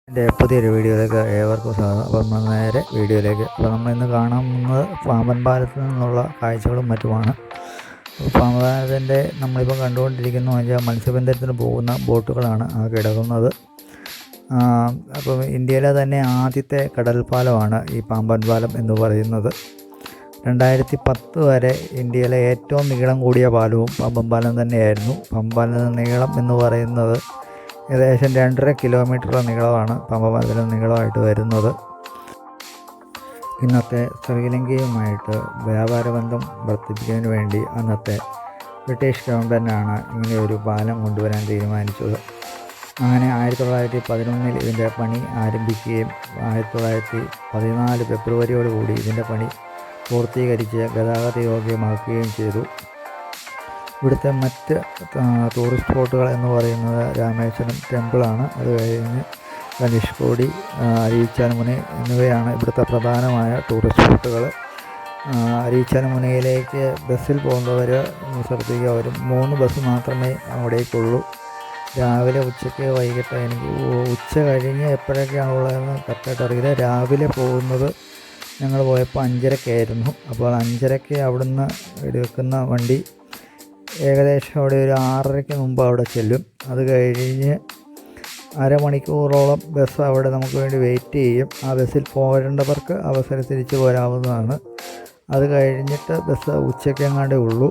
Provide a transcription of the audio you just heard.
എൻ്റെ പുതിയൊരു വീഡിയോയിലേക്ക് ഏവർക്കും സ്വാഗതം. അപ്പോൾ നമ്മൾ നേരെ വീഡിയോയിലേക്ക്. അപ്പോൾ നമ്മൾ ഇന്ന് കാണുന്നത് പാമ്പൻ പാലത്തിൽ നിന്നുള്ള കാഴ്ചകളും മറ്റുമാണ്. പാമ്പൻ പാലത്തിൻ്റെ നമ്മളിപ്പോൾ കണ്ടുകൊണ്ടിരിക്കുന്ന വെച്ചാൽ മത്സ്യബന്ധനത്തിന് പോകുന്ന ബോട്ടുകളാണ് ആ കിടക്കുന്നത്. അപ്പോൾ ഇന്ത്യയിലെ തന്നെ ആദ്യത്തെ കടൽപ്പാലമാണ് ഈ പാമ്പൻ പാലം എന്ന് പറയുന്നത്. 2010 വരെ ഇന്ത്യയിലെ ഏറ്റവും നീളം കൂടിയ പാലവും പാമ്പൻ പാലം തന്നെയായിരുന്നു. പാമ്പൻ പാലത്തിൻ്റെ നീളം എന്ന് പറയുന്നത് ഏകദേശം 2.5 കിലോമീറ്റർ നീളമാണ് പാമ്പൻ പാലത്തിൻ്റെ നീളമായിട്ട് വരുന്നത്. ഇന്നത്തെ ശ്രീലങ്കയുമായിട്ട് വ്യാപാര ബന്ധം വർദ്ധിപ്പിക്കുന്നതിന് വേണ്ടി അന്നത്തെ ബ്രിട്ടീഷ് ഗവൺമെൻറ്റാണ് ഇങ്ങനെ ഒരു പാലം കൊണ്ടുവരാൻ തീരുമാനിച്ചത്. അങ്ങനെ 1911 ഇതിൻ്റെ പണി ആരംഭിക്കുകയും 1914 ഫെബ്രുവരിയോടുകൂടി ഇതിൻ്റെ പണി പൂർത്തീകരിച്ച് ഗതാഗത യോഗ്യമാക്കുകയും ചെയ്തു. ഇവിടുത്തെ മറ്റ് ടൂറിസ്റ്റ് സ്പോട്ടുകൾ എന്ന് പറയുന്നത് രാമേശ്വരം ടെമ്പിളാണ്. അത് കഴിഞ്ഞ് ധനുഷ്കോടി, അരീച്ചാൽമുന എന്നിവയാണ് ഇവിടുത്തെ പ്രധാനമായ ടൂറിസ്റ്റ് സ്പോട്ടുകൾ. അരീച്ചാൽമുനയിലേക്ക് ബസ്സിൽ പോകുന്നവർ ശ്രദ്ധിക്കുക, ഒരു 3 ബസ് മാത്രമേ അവിടേക്കുള്ളൂ. രാവിലെ, ഉച്ചയ്ക്ക്, വൈകിട്ട്. എനിക്ക് ഉച്ച കഴിഞ്ഞ് എപ്പോഴൊക്കെയാണുള്ളതെന്ന് കറക്റ്റായിട്ട് അറിയില്ല. രാവിലെ പോകുന്നത് ഞങ്ങൾ പോയപ്പോൾ 5:30 അപ്പോൾ 5:30 അവിടുന്ന് എടുക്കുന്ന വണ്ടി ഏകദേശം അവിടെ ഒരു 6:30 മുമ്പ് അവിടെ ചെല്ലും. അത് കഴിഞ്ഞ് അരമണിക്കൂറോളം ബസ് അവിടെ നമുക്ക് വേണ്ടി വെയിറ്റ് ചെയ്യും. ആ ബസ്സിൽ പോരേണ്ടവർക്ക് അവസരം തിരിച്ച് പോരാവുന്നതാണ്. അത് കഴിഞ്ഞിട്ട് ബസ് ഉച്ചയ്ക്കെങ്ങാണ്ടേ ഉള്ളൂ.